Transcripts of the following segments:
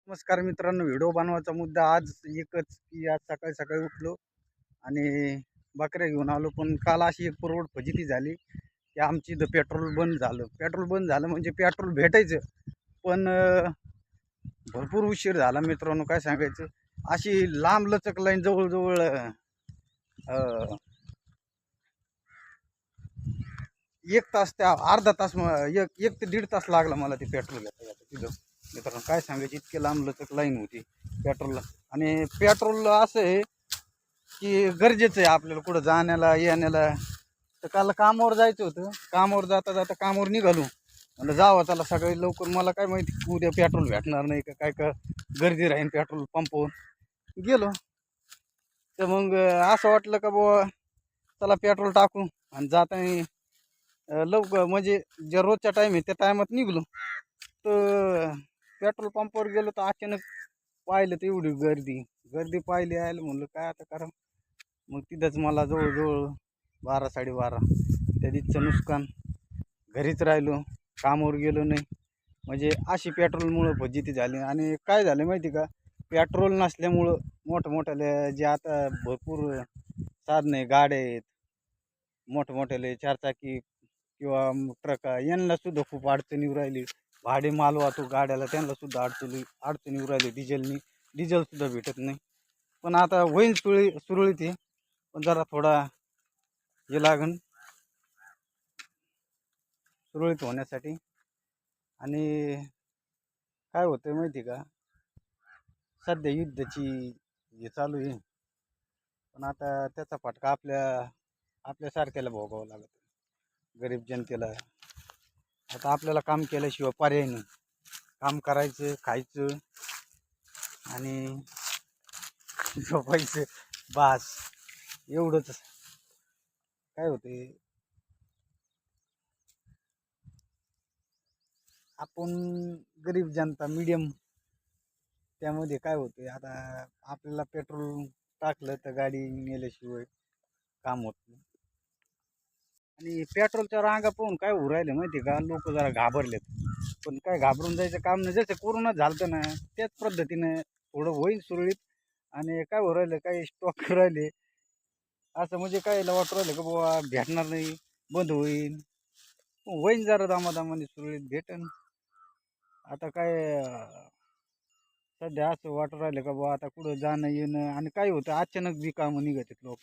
नमस्कार मित्रांनो, व्हिडिओ बनवायचा मुद्दा आज एकच की आज सकाळी सकाळी उठलो आणि बकऱ्या घेऊन आलो. पण काल अशी एक पुरवड फजिती झाली की आमची इथं पेट्रोल बंद झालं. पेट्रोल बंद झालं म्हणजे पेट्रोल भेटायचं, पण भरपूर उशीर झाला मित्रांनो. काय सांगायचं, अशी लांब लचक लाईन जवळजवळ 1 तास त्या अर्धा तास एक ते दीड तास लागला मला ते पेट्रोल घेता तिथं मित्रांनो. काय सांगायचं, इतके लांब लचक लाईन होती पेट्रोलला. आणि पेट्रोल असं आहे की गरजेचं आहे आपल्याला कुठं जाण्याला येण्याला. तर काल कामावर जायचं होतं, कामावर जाता जाता कामावर निघालो. म्हणलं जावं चला सकाळी लवकर. मला काय माहिती उद्या पेट्रोल भेटणार नाही का काय, का गर्दी राहीन पेट्रोल पंपवर. गेलो तर मग असं वाटलं का बुवा चला पेट्रोल टाकू आणि जाताना लवकर म्हणजे जे रोजचा टाईम आहे त्या टायमात निघलो. तर पेट्रोल पंपावर गेलो तर अचानक पाहिलं तर एवढी गर्दी गर्दी पाहिली. आलं म्हणलं काय आता करा. मग तिथंच मला जवळजवळ 12 12:30 त्या दिवशीचं नुकसान. घरीच राहिलो, कामावर गेलो नाही. म्हणजे अशी पेट्रोलमुळं फजिती झाली. आणि काय झालं माहिती का, पेट्रोल नसल्यामुळं मोठमोठ्याले जे आता भरपूर साधनं आहे, गाड्या आहेत, मोठमोठ्याले चारचाकी किंवा ट्रक, यांना सुद्धा खूप अडचणी येऊ राहिली. भाडे माल वाहतूक गाड्याला त्यांना सुद्धा अडचणी येऊ राहिली. डिझेल सुद्धा भेटत नाही. पण आता होईन सुरळीत आहे, पण जरा थोडा हे लागन सुरळीत होण्यासाठी. आणि काय होतं माहिती का, सध्या युद्धाची हे चालू आहे, पण आता त्याचा फटका आपल्यासारख्याला भोगावं लागत, गरीब जनतेला. आता आपल्याला काम केल्याशिवाय पर्याय नाही. काम करायचं, खायचं आणि झोपायचं, बास एवढंच. काय होते, आपण गरीब जनता मीडियम, त्यामध्ये काय होते आता आपल्याला पेट्रोल टाकलं तर गाडी नेल्याशिवाय काम होत नाही. आणि पेट्रोलच्या रांगा पाहून काय होऊ राहिले माहिती का, लोक जरा घाबरलेत. पण काय घाबरून जायचं काम नाही. जसं कोरोना झालं ना त्याच पद्धतीनं थोडं होईल सुरळीत. आणि काय होऊ राहिलं, काही स्टॉक राहिले असं, म्हणजे काय वाटू राहिलं का बाबा भेटणार नाही, बंद होईल. होईन जरा दामादामाने सुरळीत भेटन. आता काय सध्या असं वाटू राहिलं का बाबा आता कुठं जाणं येणं. आणि काय होतं अचानक बी कामं निघतात लोक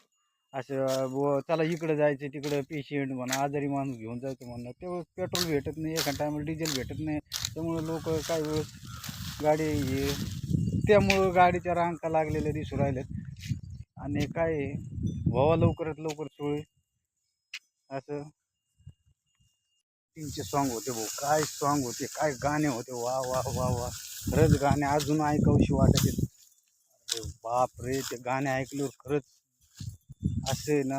असं, बुवा चला इकडं जायचं, तिकडं पेशंट म्हणा, आजारी माणूस घेऊन जायचं म्हणणं, तेव्हा पेट्रोल भेटत नाही, एका टायमाला डिझेल भेटत नाही. त्यामुळं लोक काही वेळेस गाडी हे, त्यामुळं गाडीच्या रांका लागलेल्या दिसू राहिल्यात. आणि काय व्हावं लवकरात लवकर सोय असं. तीनचे सॉन्ग होते भाऊ, काय सॉन्ग होते, काय गाणे होते, वा वा वा वा. खरंच गाणे अजून ऐकावशी वाटत आहेत. अरे बाप रे, ते गाणे ऐकल्यावर खरंच असे ना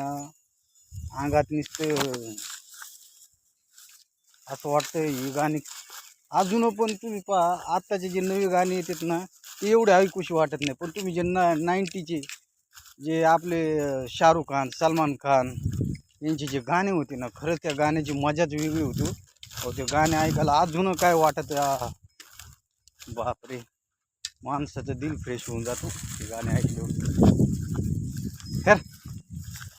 अंगात नुसतं असं वाटतं ही गाणी अजून पण तुम्ही पहा. आत्ताचे जे नवी गाणी येतात ना ते एवढे ऐकूशी वाटत नाही. पण तुम्ही जे 90चे जे आपले शाहरुख खान, सलमान खान यांची जे गाणे होते ना, खरंच त्या गाण्याची मजाच वेगळी होती. अहो ते गाणे ऐकायला अजून काय वाटत, बापरे, माणसाचं दिल फ्रेश होऊन जातो ते गाणे ऐकल्यावर.